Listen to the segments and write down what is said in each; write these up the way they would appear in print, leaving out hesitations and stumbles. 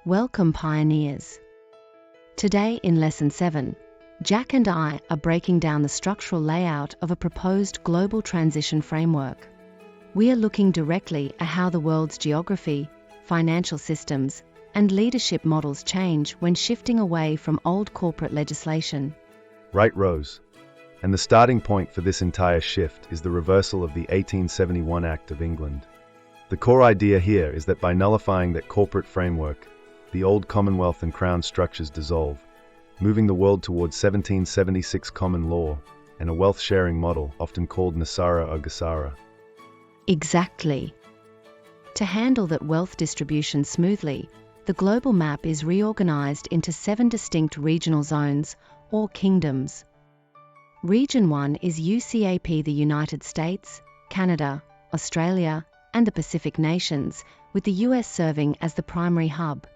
Welcome, pioneers. Today in Lesson 7, Jack and I are breaking down the structural layout of a proposed global transition framework. We are looking directly at how the world's geography, financial systems, and leadership models change when shifting away from old corporate legislation. Right, Rose. And the starting point for this entire shift is the reversal of the 1871 Act of England. The core idea here is that by nullifying that corporate framework, the old Commonwealth and Crown structures dissolve, moving the world towards 1776 common law and a wealth-sharing model often called Nasara or Gasara. Exactly. To handle that wealth distribution smoothly, the global map is reorganized into 7 distinct regional zones, or kingdoms. Region 1 is UCAP, the United States, Canada, Australia, and the Pacific nations, with the US serving as the primary hub.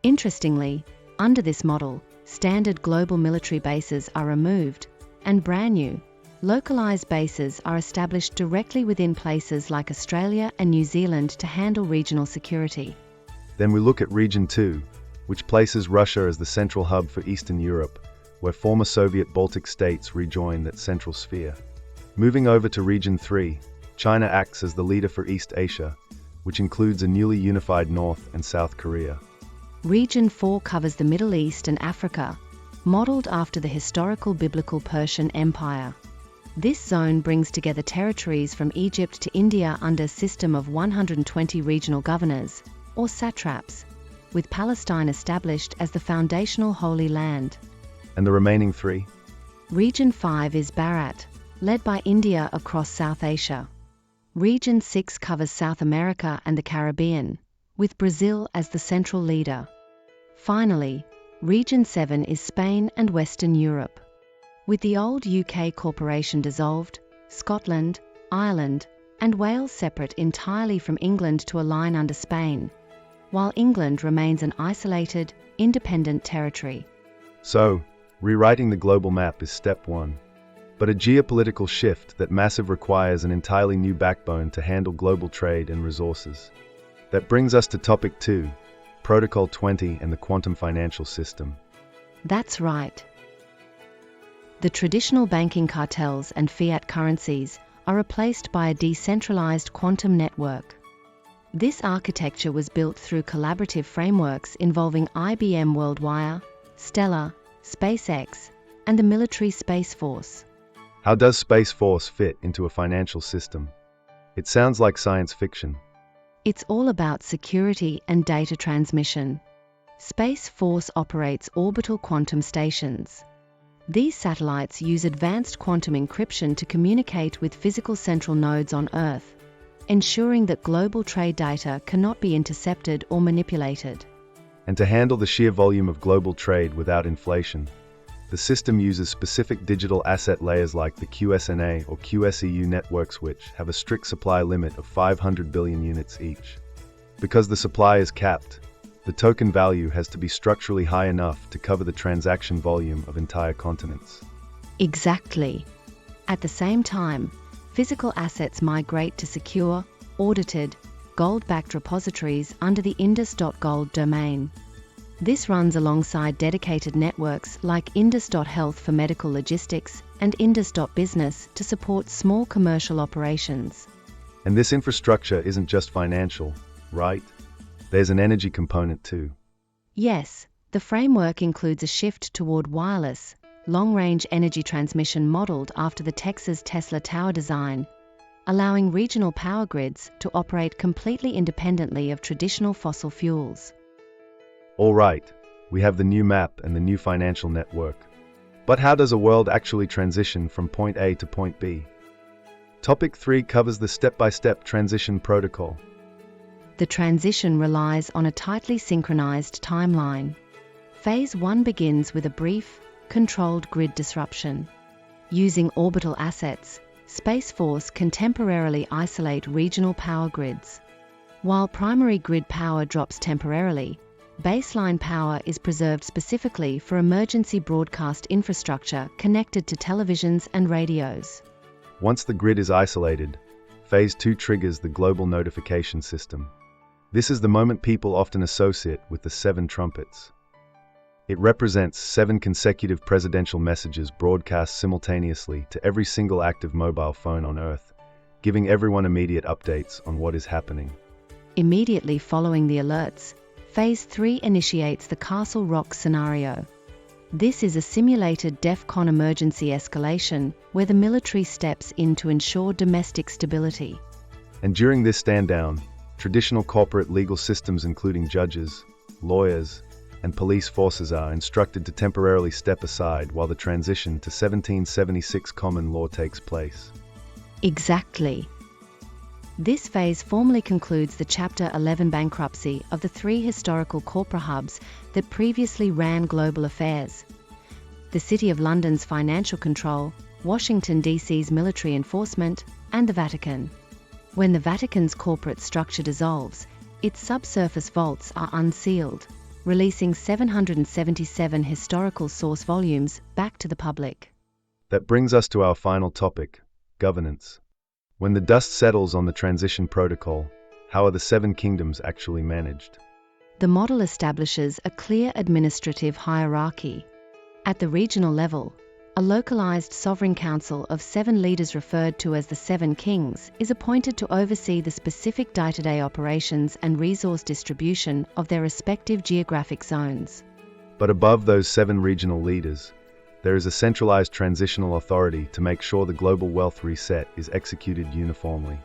Interestingly, under this model, standard global military bases are removed, and brand new, localized bases are established directly within places like Australia and New Zealand to handle regional security. Then we look at Region 2, which places Russia as the central hub for Eastern Europe, where former Soviet Baltic states rejoin that central sphere. Moving over to Region 3, China acts as the leader for East Asia, which includes a newly unified North and South Korea. Region 4 covers the Middle East and Africa, modeled after the historical biblical Persian Empire. This zone brings together territories from Egypt to India under a system of 120 regional governors, or satraps, with Palestine established as the foundational Holy Land. And the remaining 3? Region 5 is Bharat, led by India across South Asia. Region 6 covers South America and the Caribbean, with Brazil as the central leader. Finally, Region 7 is Spain and Western Europe. With the old UK corporation dissolved, Scotland, Ireland, and Wales separate entirely from England to align under Spain, while England remains an isolated, independent territory. So, rewriting the global map is step 1. But a geopolitical shift that massive requires an entirely new backbone to handle global trade and resources. That brings us to topic 2, Protocol 20 and the quantum financial system. That's right. The traditional banking cartels and fiat currencies are replaced by a decentralized quantum network. This architecture was built through collaborative frameworks involving IBM WorldWire, Stellar, SpaceX, and the military Space Force. How does Space Force fit into a financial system? It sounds like science fiction. It's all about security and data transmission. Space Force operates orbital quantum stations. These satellites use advanced quantum encryption to communicate with physical central nodes on Earth, ensuring that global trade data cannot be intercepted or manipulated. And to handle the sheer volume of global trade without inflation, the system uses specific digital asset layers like the QSNA or QSEU networks, which have a strict supply limit of 500 billion units each. Because the supply is capped, the token value has to be structurally high enough to cover the transaction volume of entire continents. Exactly. At the same time, physical assets migrate to secure, audited, gold-backed repositories under the Indus.Gold domain. This runs alongside dedicated networks like Indus.Health for medical logistics and Indus.Business to support small commercial operations. And this infrastructure isn't just financial, right? There's an energy component too. Yes, the framework includes a shift toward wireless, long-range energy transmission modeled after the Texas Tesla Tower design, allowing regional power grids to operate completely independently of traditional fossil fuels. All right, we have the new map and the new financial network. But how does a world actually transition from point A to point B? Topic 3 covers the step-by-step transition protocol. The transition relies on a tightly synchronized timeline. Phase 1 begins with a brief, controlled grid disruption. Using orbital assets, Space Force can temporarily isolate regional power grids. While primary grid power drops temporarily, baseline power is preserved specifically for emergency broadcast infrastructure connected to televisions and radios. Once the grid is isolated, Phase 2 triggers the global notification system. This is the moment people often associate with the 7 trumpets. It represents 7 consecutive presidential messages broadcast simultaneously to every single active mobile phone on Earth, giving everyone immediate updates on what is happening. Immediately following the alerts, Phase 3 initiates the Castle Rock scenario. This is a simulated DEFCON emergency escalation where the military steps in to ensure domestic stability. And during this stand-down, traditional corporate legal systems including judges, lawyers, and police forces are instructed to temporarily step aside while the transition to 1776 common law takes place. Exactly. This phase formally concludes the Chapter 11 bankruptcy of the 3 historical corporate hubs that previously ran global affairs: the City of London's financial control, Washington, D.C.'s military enforcement, and the Vatican. When the Vatican's corporate structure dissolves, its subsurface vaults are unsealed, releasing 777 historical source volumes back to the public. That brings us to our final topic, governance. When the dust settles on the transition protocol, how are the 7 kingdoms actually managed? The model establishes a clear administrative hierarchy. At the regional level, a localized sovereign council of 7 leaders referred to as the 7 kings is appointed to oversee the specific day-to-day operations and resource distribution of their respective geographic zones. But above those 7 regional leaders, there is a centralized transitional authority to make sure the global wealth reset is executed uniformly.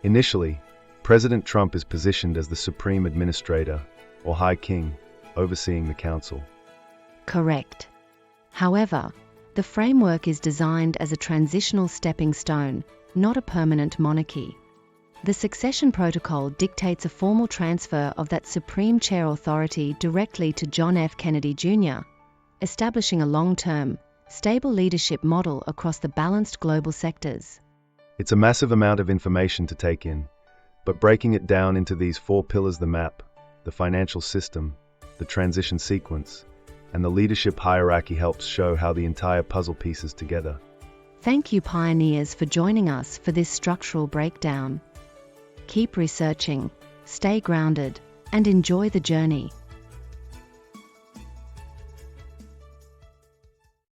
Initially, President Trump is positioned as the supreme administrator, or High King, overseeing the council. Correct. However, the framework is designed as a transitional stepping stone, not a permanent monarchy. The succession protocol dictates a formal transfer of that supreme chair authority directly to John F. Kennedy Jr., establishing a long-term, stable leadership model across the balanced global sectors. It's a massive amount of information to take in, but breaking it down into these 4 pillars: the map, the financial system, the transition sequence, and the leadership hierarchy helps show how the entire puzzle pieces together. Thank you, pioneers, for joining us for this structural breakdown. Keep researching, stay grounded, and enjoy the journey.